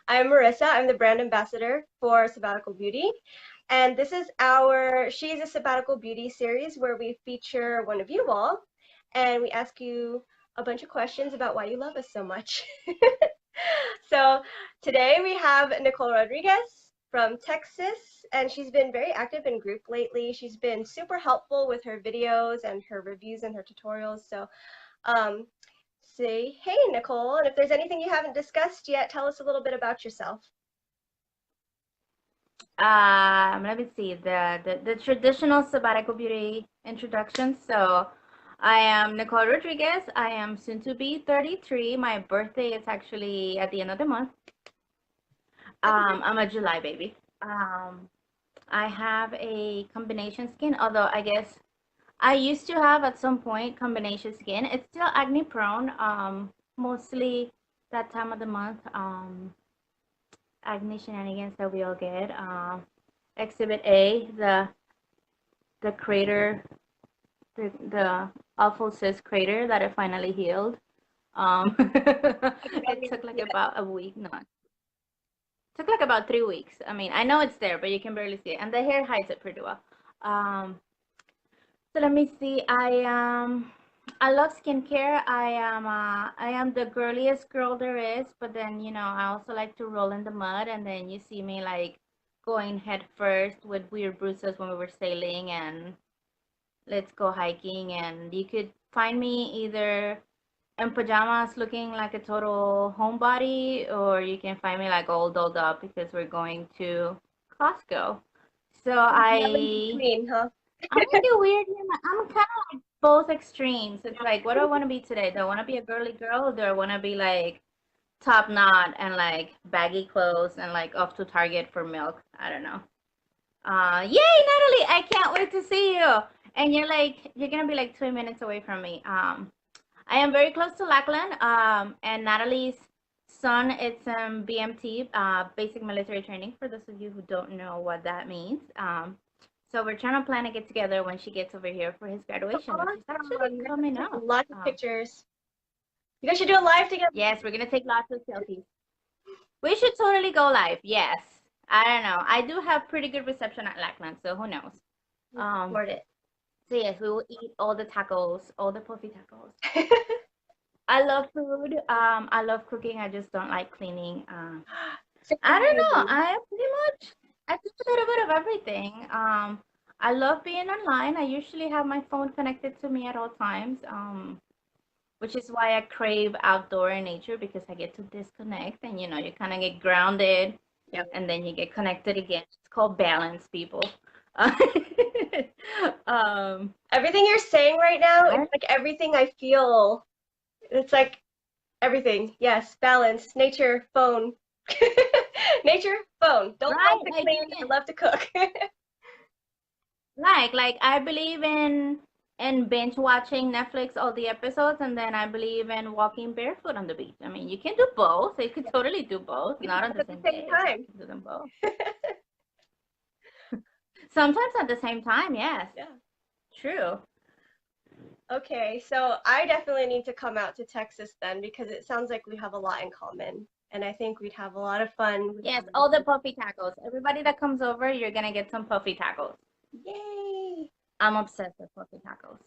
I'm Marissa. I'm the brand ambassador for Sabbatical Beauty. And this is our She's a Sabbatical Beauty series where we feature one of you all and we ask you a bunch of questions about why you love us so much. So today we have Nicole Rodriguez from Texas, and she's been very active in group lately. She's been super helpful with her videos and her reviews and her tutorials. So um, say, hey, Nicole, and if there's anything you haven't discussed yet, tell us a little bit about yourself. Let me see the traditional sabbatical beauty introduction. So, I am Nicole Rodriguez. I am soon to be 33. My birthday is actually at the end of the month. I'm a July baby. I have a combination skin, although I guess I used to have at some point combination skin. It's still acne prone. Mostly that time of the month. Acne shenanigans that we all get. Exhibit A, the crater, the awful cyst crater that I finally healed. It took like about a week, no, it took like about 3 weeks. I mean, I know it's there, but you can barely see it, and the hair hides it pretty well. Um, so let me see. I love skincare. I am the girliest girl there is, but then I also like to roll in the mud, and then you see me like going head first with weird bruises when we were sailing and let's go hiking, and you could find me either in pajamas looking like a total homebody, or you can find me like all dolled up because we're going to Costco. So Never in between, huh? I'm like a weird human. I'm kind of like both extremes. It's like, what do I want to be today? Do I want to be a girly girl, or do I want to be like top knot and like baggy clothes and like off to Target for milk? I don't know. Yay, Natalie! I can't wait to see you. And you're gonna be like 2 minutes away from me. I am very close to Lackland. And Natalie's son, it's BMT, basic military training. For those of you who don't know what that means. So we're trying to plan to get together when she gets over here for his graduation, which is actually Awesome. coming Take up. lots of pictures. You guys should do a live together. Yes, we're gonna take lots of selfies. We should totally go live. Yes. I don't know. I do have pretty good reception at Lackland, so who knows? Um, Support it. so yes, we will eat all the tacos, all the puffy tacos. I love food. I love cooking. I just don't like cleaning. I don't know. I pretty much I do a little bit of everything. I love being online. I usually have my phone connected to me at all times. Which is why I crave outdoor nature because I get to disconnect and you kind of get grounded Yep. and then you get connected again. It's called balance, people. um, Everything you're saying right now, I it's like everything I feel. It's like everything. Yes, balance, nature, phone. Nature, phone. Don't right, love to like clean, I love to cook. like I believe in binge watching Netflix all the episodes, and then I believe in walking barefoot on the beach. I mean, you can do both. You could totally do both, We do not on both the at the same same day, but you time. can do them both. Sometimes at the same time, yes. Yeah. True. Okay, so I definitely need to come out to Texas then because it sounds like we have a lot in common. And I think we'd have a lot of fun with Yes, all the puffy tacos. Everybody that comes over, you're gonna get some puffy tacos. Yay! I'm obsessed with puffy tacos.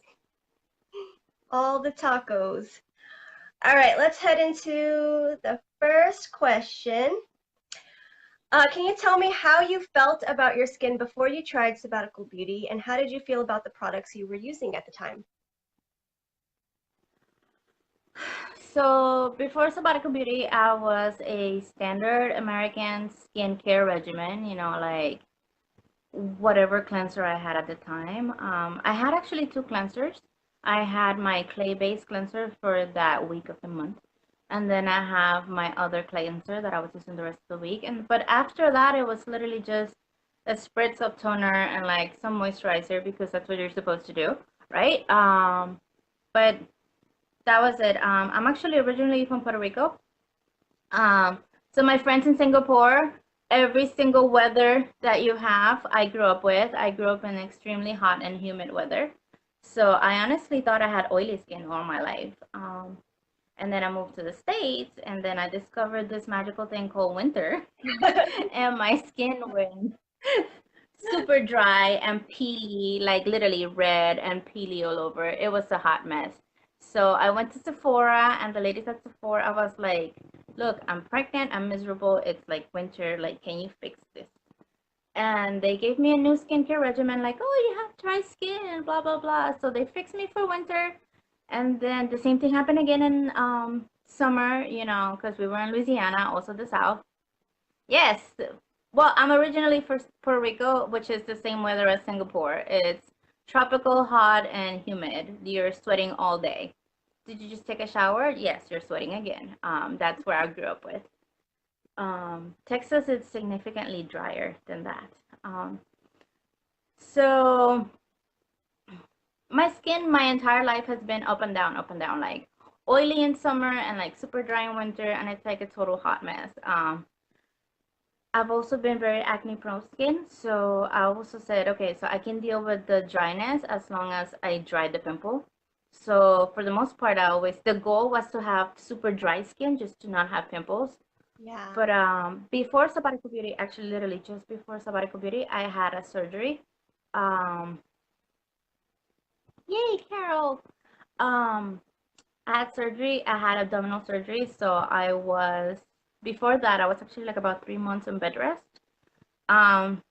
All the tacos. All right, let's head into the first question. Can you tell me how you felt about your skin before you tried Sabbatical Beauty, and how did you feel about the products you were using at the time? So before Sabbatical Beauty, I was a standard American skincare regimen, like whatever cleanser I had at the time. I had actually two cleansers. I had my clay-based cleanser for that week of the month, and then I have my other cleanser that I was using the rest of the week. And but after that, it was literally just a spritz of toner and like some moisturizer because that's what you're supposed to do, right? But that was it. I'm actually originally from Puerto Rico. Um, so my friends in Singapore, every single weather that you have, I grew up with. I grew up in extremely hot and humid weather. So I honestly thought I had oily skin all my life. And then I moved to the States, and then I discovered this magical thing called winter, and my skin went super dry and peely, like literally red and peely all over. It was a hot mess. So I went to Sephora, and the ladies at Sephora, I was like, look, I'm pregnant, I'm miserable, it's like winter, like, can you fix this? And they gave me a new skincare regimen, like, oh, you have dry skin, blah, blah, blah. So they fixed me for winter. And then the same thing happened again in summer, because we were in Louisiana, also the South. Yes. Well, I'm originally from Puerto Rico, which is the same weather as Singapore. It's tropical, hot, and humid. You're sweating all day. Did you just take a shower? Yes, you're sweating again. That's where I grew up with. Texas is significantly drier than that. So my skin my entire life has been up and down, like oily in summer and like super dry in winter, and it's like a total hot mess. I've also been very acne prone skin, so I also said, okay, so I can deal with the dryness as long as I dry the pimple. So for the most part, the goal was to have super dry skin, just to not have pimples. Yeah. But before Sabbatical Beauty, actually literally just before Sabbatical Beauty, I had a surgery. Um, Yay, Carol! Um, I had surgery. I had abdominal surgery, so before that, I was actually like about 3 months in bed rest. Um,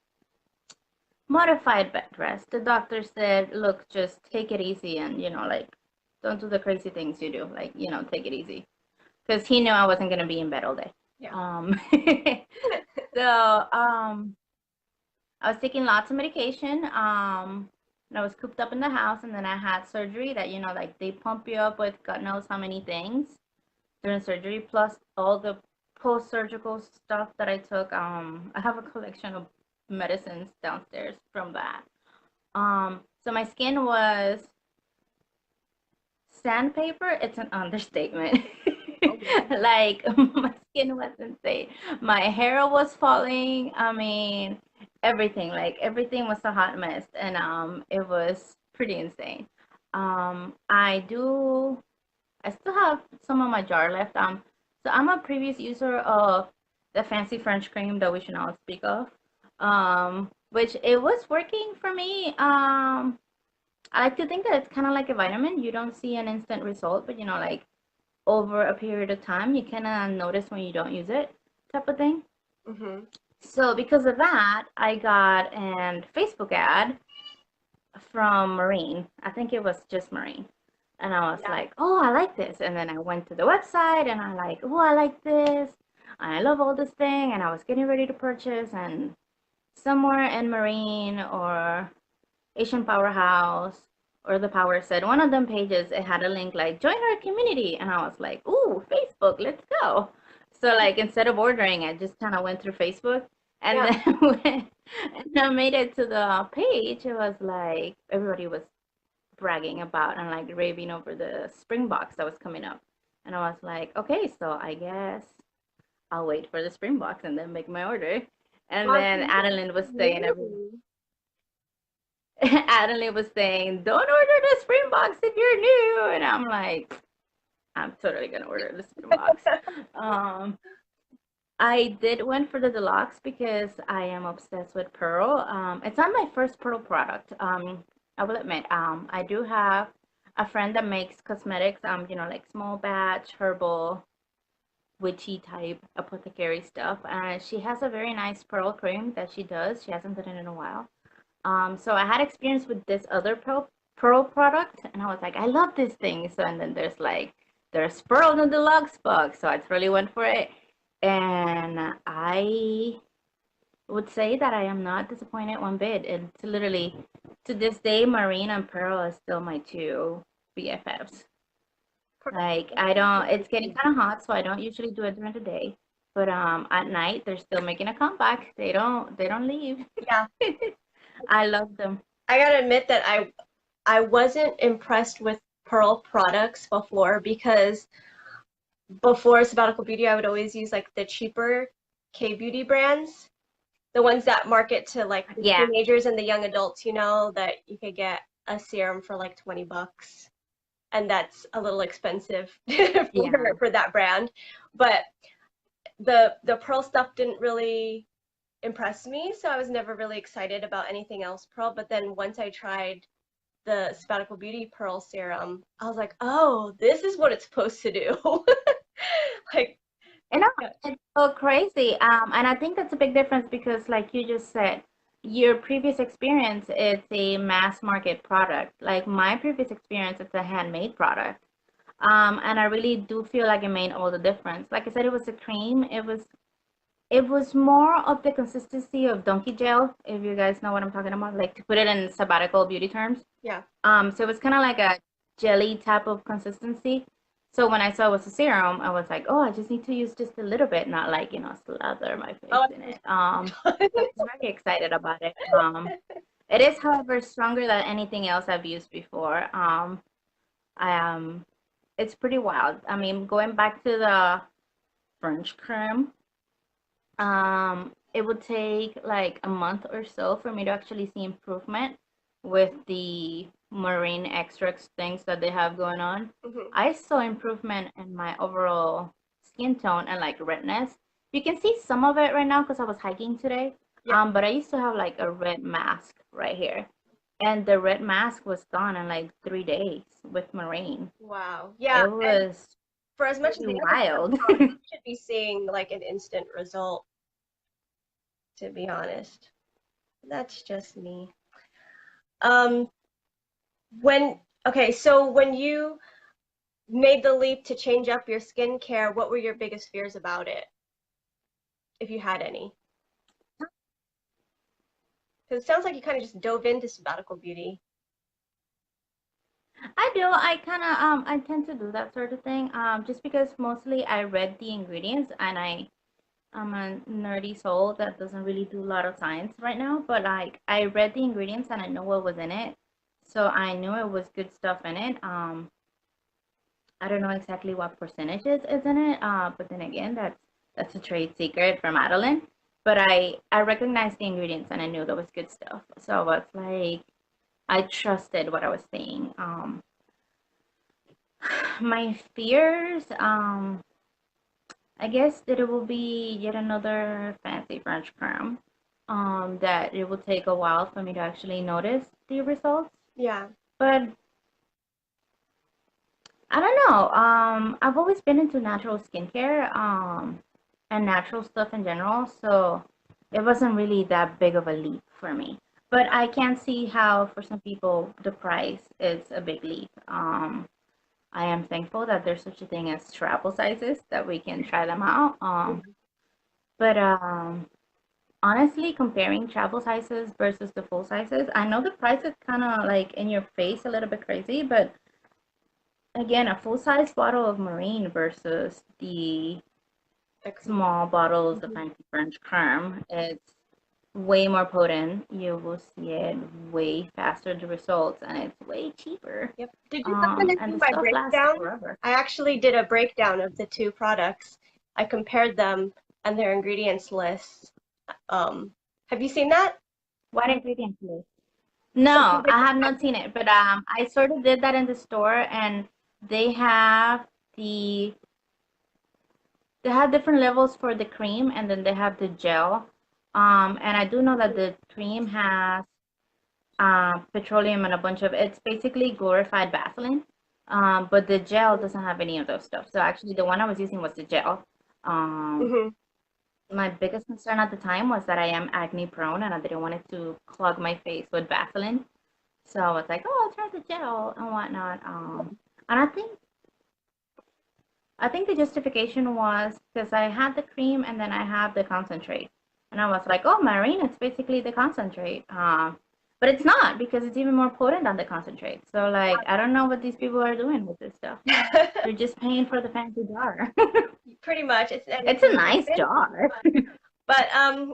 Modified bed rest. The doctor said, look, just take it easy and, like, don't do the crazy things you do. Like, take it easy. Because he knew I wasn't going to be in bed all day. Yeah. So, I was taking lots of medication. And I was cooped up in the house, and then I had surgery that, like they pump you up with God knows how many things during surgery, plus all the post-surgical stuff that I took. I have a collection of medicines downstairs from that. So my skin was sandpaper. It's an understatement. Oh my. Like my skin was insane. My hair was falling. I mean, everything. Like everything was a hot mess, and it was pretty insane. I do. I still have some of my jar left. So I'm a previous user of the fancy French cream that we should not speak of. Which it was working for me. I like to think that it's kind of like a vitamin. You don't see an instant result, but like over a period of time, you kind of notice when you don't use it, type of thing. Mm-hmm. So because of that, I got an Facebook ad from Marine. I think it was just Marine. And I was Yeah. like, oh, I like this. And then I went to the website and I like, oh, I like this. I love all this thing. And I was getting ready to purchase. And somewhere in Marine or Asian Powerhouse or the Power said one of them pages, it had a link like, join our community. And I was like, ooh, Facebook, let's go. So like instead of ordering, I just kind of went through Facebook. And Yeah. then when I made it to the page, it was like everybody was bragging about and like raving over the spring box that was coming up. And I was like, okay, so I guess I'll wait for the spring box and then make my order. And then Adeline was saying Really? Adeline was saying, don't order the spring box if you're new. And I'm like, I'm totally gonna order the spring box. Um, I did went for the deluxe because I am obsessed with Pearl. It's not my first Pearl product. I will admit, I do have a friend that makes cosmetics, like small batch, herbal, witchy type apothecary stuff. And she has a very nice Pearl cream that she does. She hasn't done it in a while. So I had experience with this other Pearl product, and I was like, I love this thing. So and then there's Pearl in the deluxe box, so I totally went for it. And I would say that I am not disappointed one bit. It's literally to this day, Marine and Pearl are still my two BFFs. Like I don't, it's getting kind of hot, so I don't usually do it during the day. But at night they're still making a comeback. They don't leave. Yeah. I love them. I gotta admit that I wasn't impressed with Pearl products before because before Sabbatical Beauty, I would always use like the cheaper K beauty brands, the ones that market to like the Yeah. teenagers and the young adults, that you could get a serum for like $20. and that's a little expensive Yeah. for that brand. But the pearl stuff didn't really impress me, so I was never really excited about anything else pearl. But then once I tried the Sabbatical Beauty Pearl Serum, I was like, oh, this is what it's supposed to do. Like, You know, yeah. it's so crazy. And I think that's a big difference because, like you just said, your previous experience is a mass market product. Like my previous experience, it's a handmade product. And I really do feel like it made all the difference. Like I said, it was a cream. It was more of the consistency of donkey gel, if you guys know what I'm talking about, like to put it in Sabbatical beauty terms. Yeah. So it was kind of like a jelly type of consistency. So when I saw it was a serum, I was like, oh, I just need to use just a little bit, not like, slather my Oh, face in it. So I was very excited about it. It is, however, stronger than anything else I've used before. I It's pretty wild. I mean, going back to the French creme, it would take like a month or so for me to actually see improvement with the marine extracts things that they have going on. mhm. I saw improvement in my overall skin tone and like redness. You can see some of it right now because I was hiking today. Yeah. But I used to have like a red mask right here. And the red mask was gone in like 3 days with marine. Wow. Yeah. It And was for as much as pretty the other stuff wild. costs, you should be seeing like an instant result, to be honest. That's just me. Um, when, okay, so when you made the leap to change up your skincare, what were your biggest fears about it, if you had any? Because it sounds like you kind of just dove into sabbatical beauty. I do. I tend to do that sort of thing. Just because mostly I read the ingredients and I'm a nerdy soul that doesn't really do a lot of science right now, but like I read the ingredients and I know what was in it. So I knew it was good stuff in it. I don't know exactly what percentages is in it. But then again, that's a trade secret for Madeline. But I recognized the ingredients and I knew that was good stuff. So I was like I trusted what I was saying. My fears, I guess that it will be yet another fancy French creme. That it will take a while for me to actually notice the results. Yeah. But I don't know. I've always been into natural skincare, and natural stuff in general, so it wasn't really that big of a leap for me. But I can see how for some people the price is a big leap. I am thankful that there's such a thing as travel sizes that we can try them out. But honestly, comparing travel sizes versus the full sizes, I know the price is kind of like in your face a little bit crazy, but again, a full size bottle of marine versus the The cream. small bottles of Mhm. fancy French creme, it's way more potent. You will see it way faster, the results, and it's way cheaper. Yep. Did you happen to And do the my stuff lasts breakdown? forever. I actually did a breakdown of the two products. I compared them and their ingredients lists. Have you seen that? What ingredients, Liz? So No, the I have not seen it, but I sort of did that in the store, and they have the they have different levels for the cream, and then they have the gel. And I do know that the cream has petroleum and a bunch of it's basically glorified Vaseline. But the gel doesn't have any of those stuff. So actually, the one I was using was the gel. Um, hmm my biggest concern at the time was that I am acne prone, and I didn't want it to clog my face with Vaseline. So I was like, oh, I'll try the gel and whatnot. And I think the justification was because I had the cream and then I have the concentrate. And I was like, oh, marine, it's basically the concentrate. But it's not because it's even more potent than the concentrate. So, like, I don't know what these people are doing with this stuff. They're just paying for the fancy jar. Pretty much. It's It's a nice expensive. jar. But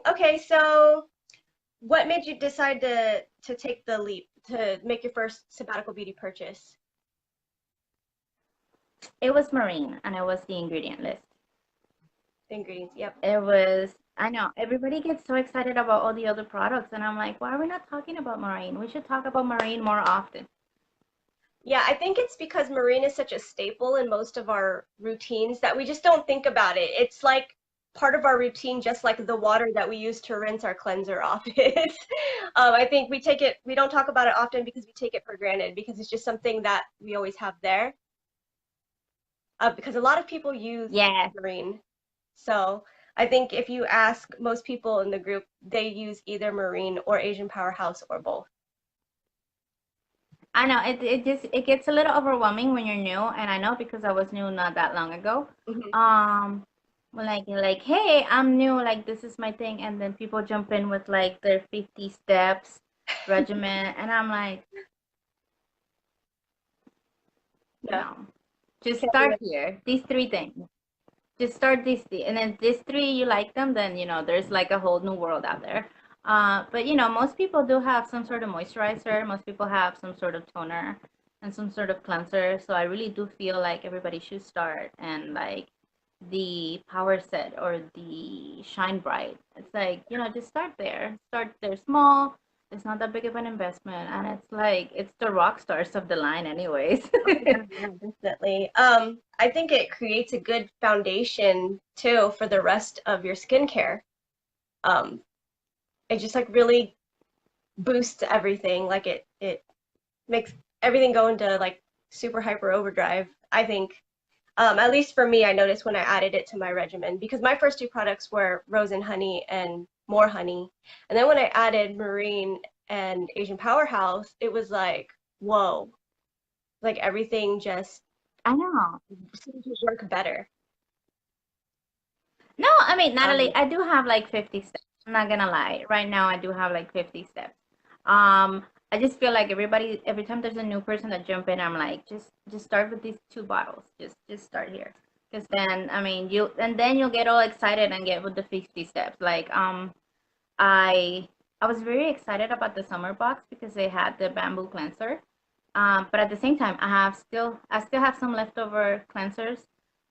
okay, so what made you decide to take the leap to make your first sabbatical beauty purchase? It was marine and it was the ingredient list. The ingredients. Yep. It was, I know, everybody gets so excited about all the other products. And I'm like, why are we not talking about marine? We should talk about marine more often. Yeah, I think it's because marine is such a staple in most of our routines that we just don't think about it. It's like part of our routine, just like the water that we use to rinse our cleanser off is. I think we don't talk about it often because we take it for granted because it's just something that we always have there. Because a lot of people use Yes. marine. So I think if you ask most people in the group, they use either marine or Asian Powerhouse or both. I know it gets a little overwhelming when you're new, and I know because I was new not that long ago. Mhm. Um, when like you're like, hey, I'm new, like this is my thing, and then people jump in with like their 50 steps regimen, and I'm like, Yeah. no, just Can't do start it. here. These three things. Just start these three, and then these three you like them, then there's like a whole new world out there. But most people do have some sort of moisturizer. Most people have some sort of toner and some sort of cleanser. So I really do feel like everybody should start and like the power set or the shine bright. It's like just start there. Start there small. It's not that big of an investment, and it's like it's the rock stars of the line, anyways. Oh yeah, yeah, definitely. I think it creates a good foundation too for the rest of your skincare. Um, it just like really boosts everything. Like it makes everything go into like super hyper overdrive. I think, at least for me, I noticed when I added it to my regimen because my first two products were rose and honey and more honey, and then when I added marine and Asian Powerhouse, it was like, whoa, like everything just I know. seemed to work better. No, I mean, Natalie, Um, I do have like 50 steps. I'm not gonna lie. Right now, I do have like 50 steps. Um, I just feel like every time there's a new person that jump in, I'm like, just start with these two bottles. Just start here. Because then, I mean, then you'll get all excited and get with the 50 steps. Like, I I was very excited about the summer box because they had the bamboo cleanser. But at the same time, I still have some leftover cleansers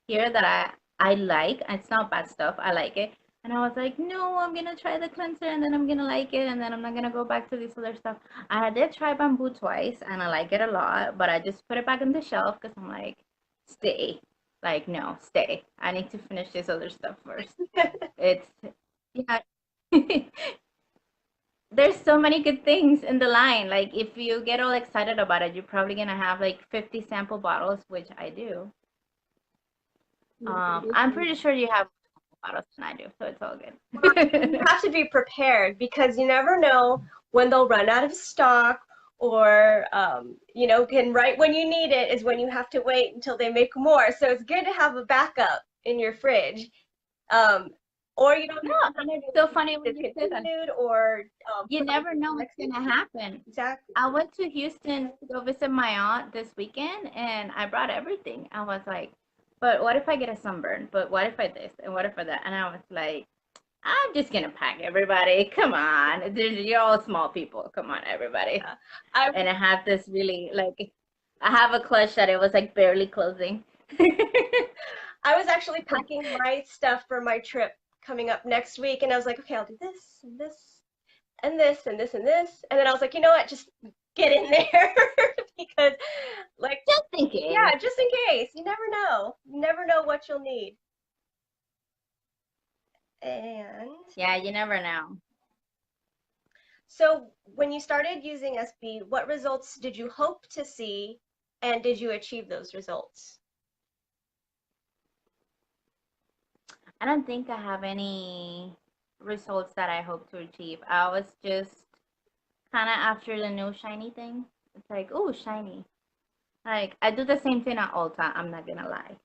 here that I like. It's not bad stuff. I like it. And I was like, no, I'm gonna try the cleanser and then I'm gonna like it and then I'm not gonna go back to this other stuff. I did try bamboo twice and I like it a lot, but I just put it back on the shelf because I'm like, stay. Like, no, stay. I need to finish this other stuff first. It's yeah. There's so many good things in the line. Like if you get all excited about it, you're probably gonna have like 50 sample bottles, which I do. I'm pretty sure you have more bottles than I do, so it's all you good. have to be prepared because you never know when they'll run out of stock or can right when you need it is when you have to wait until they make more. So it's good to have a backup in your fridge. Um, or you don't No, know and it's when so it's funny when you say that. discontinued or You put on never know what's next gonna season. happen. Exactly. I went to Houston to go visit my aunt this weekend, and I brought everything. I was like, but what if I get a sunburn? But what if I this and what if I that? And I was like, I'm just gonna pack everybody. Come on, you're all small people. Come on, everybody. Yeah. I And I have this really like, I have a clutch that it was like barely closing. I was actually packing my stuff for my trip coming up next week, and I was like, okay, I'll do this and this and this and this and this, and then I was like, you know what, just get in there because, like, Just in case. yeah, just in case, you never know what you'll need. And Yeah, you never know. so, when you started using SB, what results did you hope to see, and did you achieve those results? I don't think I have any results that I hope to achieve. I was just kind of after the new shiny thing. It's like, oh, shiny. Like, I do the same thing at Ulta, I'm not gonna lie.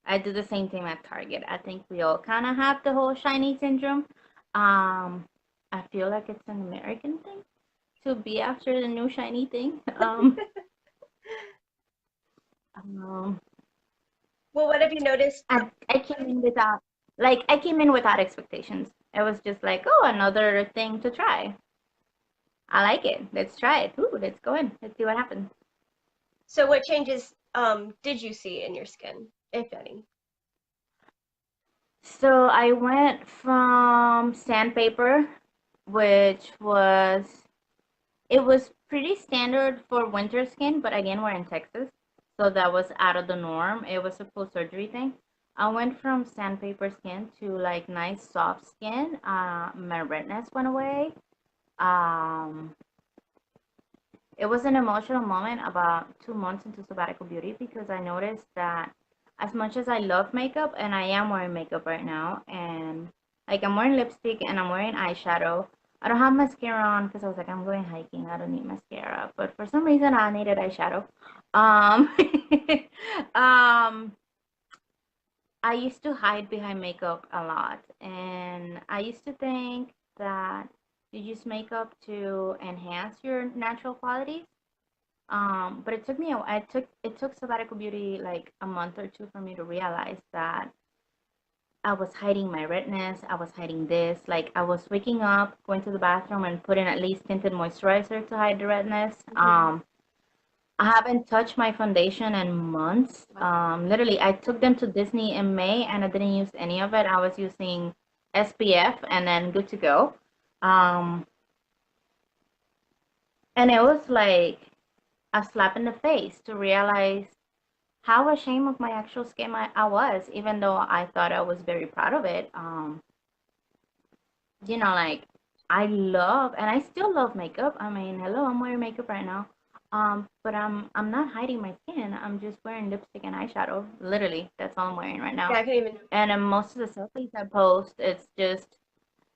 I do the same thing at Target. I think we all kind of have the whole shiny syndrome. Um, I feel like it's an American thing to be after the new shiny thing. Um, Well, what have you noticed? I came in without I came in without expectations. It was just like, oh, another thing to try. I like it. Let's try it. Ooh, let's go in. Let's see what happens. So, what changes did you see in your skin, if any? So I went from sandpaper, which was It was pretty standard for winter skin, but again, we're in Texas, so that was out of the norm. It was a post-surgery thing. I went from sandpaper skin to like nice soft skin. My redness went away. Um, it was an emotional moment about 2 months into Sabbatical Beauty because I noticed that as much as I love makeup, and I am wearing makeup right now, and like I'm wearing lipstick and I'm wearing eyeshadow, I don't have mascara on because I was like, I'm going hiking, I don't need mascara. But for some reason, I needed eyeshadow. Um, um, I used to hide behind makeup a lot, and I used to think that you use makeup to enhance your natural qualities. But it took me it took Sabbatical Beauty like a month or two for me to realize that I was hiding my redness, I was hiding this, like I was waking up, going to the bathroom and putting at least tinted moisturizer to hide the redness. Hmm. I haven't touched my foundation in months. Literally, I took them to Disney in May and I didn't use any of it. I was using SPF and then good to go. Um, and it was like a slap in the face to realize how ashamed of my actual skin I was, even though I thought I was very proud of it. Like I love and I still love makeup. I mean, hello, I'm wearing makeup right now. But I'm not hiding my skin. I'm just wearing lipstick and eyeshadow. Literally, that's all I'm wearing right Yeah, now. I can even. And in most of the selfies I post, it's just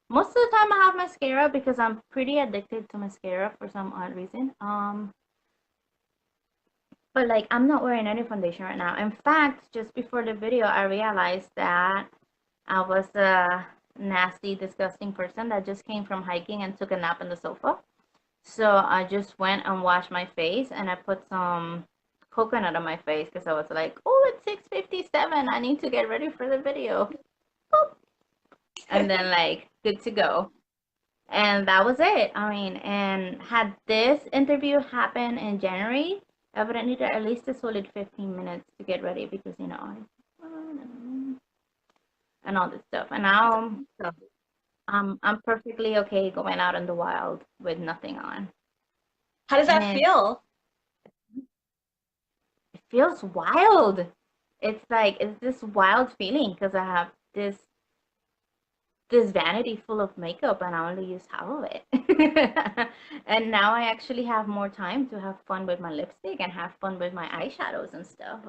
most of the time I have mascara because I'm pretty addicted to mascara for some odd reason. But like I'm not wearing any foundation right now. In fact, just before the video, I realized that I was a nasty, disgusting person that just came from hiking and took a nap on the sofa. So I just went and washed my face and I put some coconut on my face because I was like, oh, it's 6:57. I need to get ready for the video. Boop. And then like good to go. And that was it. I mean, and had this interview happen in January, I would have needed at least a solid 15 minutes to get ready because, and all this stuff. And now I'm perfectly okay going out in the wild with nothing on. How does that And feel? it feels wild. It's like it's this wild feeling because I have this vanity full of makeup and I only use half of it. And now I actually have more time to have fun with my lipstick and have fun with my eyeshadows and stuff.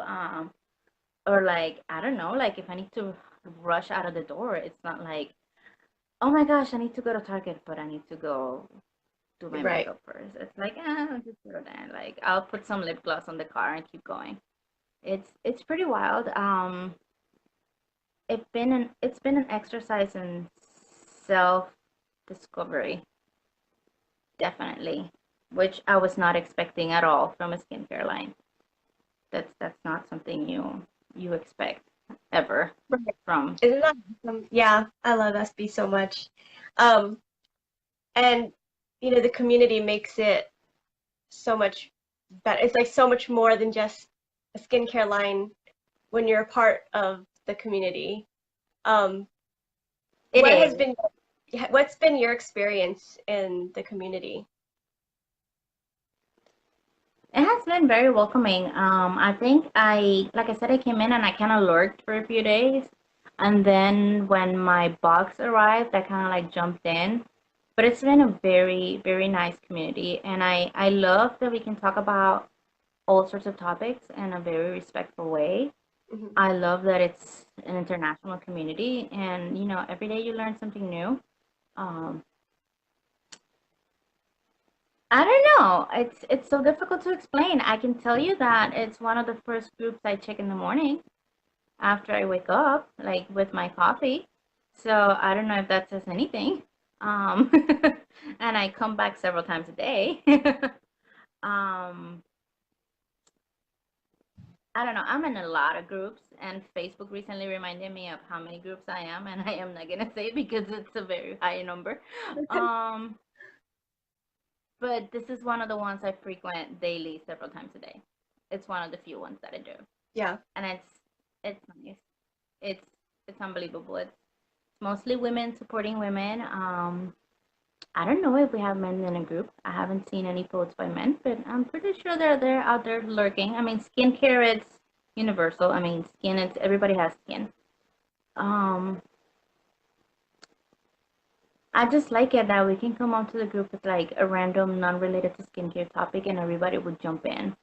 Or like I don't know, like if I need to rush out of the door, it's not like, oh my gosh, I need to go to Target, but I need to go do my Right. makeup first. It's like, I'll just go there. Like I'll put some lip gloss on the car and keep going. It's pretty wild. It's been an exercise in self discovery, definitely, which I was not expecting at all from a skincare line. That's not something you expect ever Right. from. Isn't that awesome? Yeah, I love SB so much. Um, and the community makes it so much better. It's like so much more than just a skincare line when you're a part of the community. Um, It what has is. been what's been your experience in the community? It has been very welcoming. I think like I said, I came in and I kind of lurked for a few days, and then when my box arrived, I kind of like jumped in. But it's been a very, very nice community, and I love that we can talk about all sorts of topics in a very respectful way. Hmm. I love that it's an international community, and every day you learn something new. Um, I don't know. It's so difficult to explain. I can tell you that it's one of the first groups I check in the morning after I wake up, like with my coffee. So I don't know if that says anything. Um, and I come back several times a day. um, I don't know. I'm in a lot of groups, and Facebook recently reminded me of how many groups I am, and I am not gonna say because it's a very high number. Um, but this is one of the ones I frequent daily, several times a day. It's one of the few ones that I do, Yeah. and it's nice. It's it's unbelievable. It's mostly women supporting women. I don't know if we have men in a group. I haven't seen any posts by men, but I'm pretty sure they're out there lurking. I mean, skincare it's universal. I mean, skin it's everybody has skin. Um, I just like it that we can come onto the group with like a random non-related to skincare topic and everybody would jump in.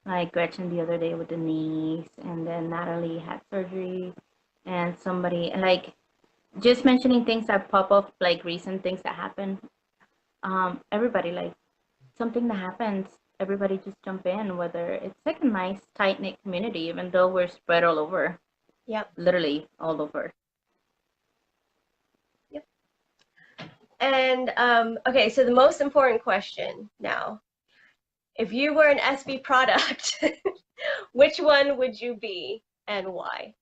Like Gretchen the other day with the knees, and then Natalie had surgery, and somebody like just mentioning things that pop up, like recent things that happen. Everybody like something that happens, everybody just jump in. Whether it's like a nice tight knit community, even though we're spread all over, Yep. literally all over. Yep. And okay, so the most important question now. If you were an SB product, which one would you be and why?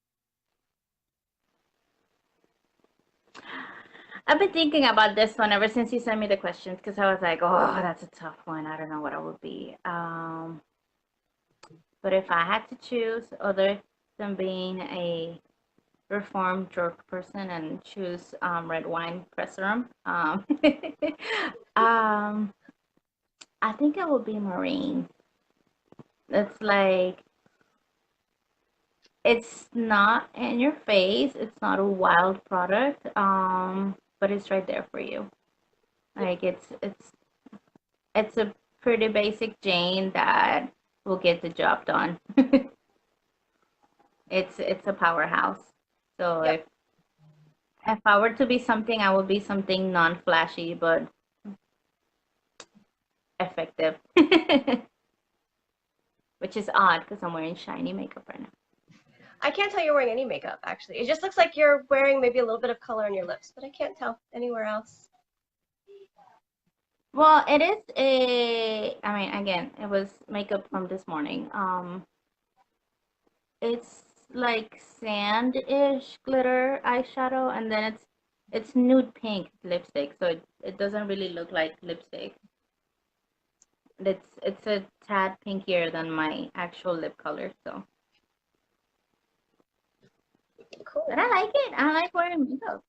I've been thinking about this one ever since you sent me the questions because I was like, oh, that's a tough one. I don't know what I would be. But if I had to choose, other than being a reformed jerk person and choose red wine press serum, um, I think it would be marine. It's like it's not in your face. It's not a wild product, but it's right there for you. Yep. Like it's a pretty basic Jane that will get the job done. It's a powerhouse. So Yep. if I were to be something, I would be something non-flashy but effective, which is odd because I'm wearing shiny makeup right now. I can't tell you're wearing any makeup, actually. It just looks like you're wearing maybe a little bit of color on your lips, but I can't tell anywhere else. Well, it is I mean, again, it was makeup from this morning. It's like sand-ish glitter eyeshadow, and then it's nude pink lipstick, so it doesn't really look like lipstick. It's a tad pinkier than my actual lip color, so. Cool. But I like it. I like wearing makeup.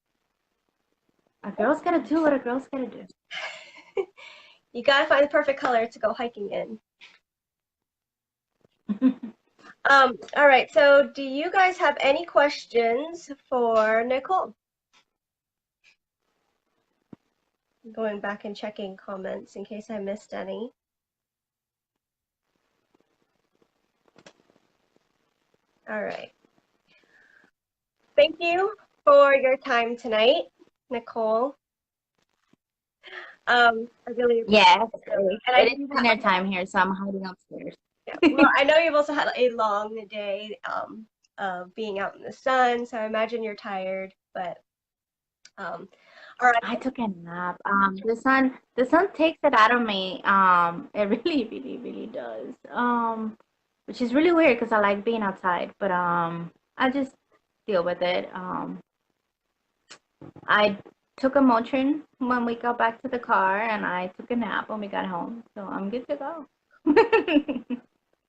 A girl's gotta do what a girl's gotta do. You gotta find the perfect color to go hiking in. All right, so do you guys have any questions for Nicole? Going back and checking comments in case I missed any. All right. Thank you for your time tonight, Nicole. I really Yes, appreciate it. And I it know is you've dinner had, time here, so I'm hiding upstairs. yeah, well, I know you've also had a long day of being out in the sun, so I imagine you're tired, but all right. I took a nap. The sun takes it out of me. It really, really, really does. Which is really weird because I like being outside, but I just deal with it. I took a Motrin when we got back to the car, and I took a nap when we got home, so I'm good to go.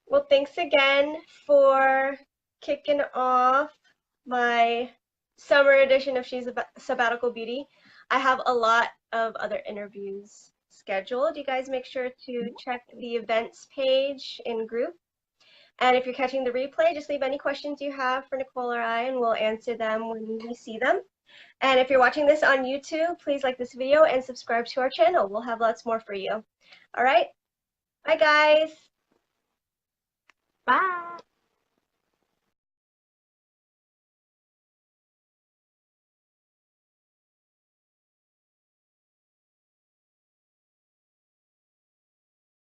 Well, thanks again for kicking off my summer edition of She's a Sabbatical Beauty. I have a lot of other interviews scheduled. You guys make sure to check the events page in group. And if you're catching the replay, just leave any questions you have for Nicole or I, and we'll answer them when we see them. And if you're watching this on YouTube, please like this video and subscribe to our channel. We'll have lots more for you. All right. Bye, guys. Bye.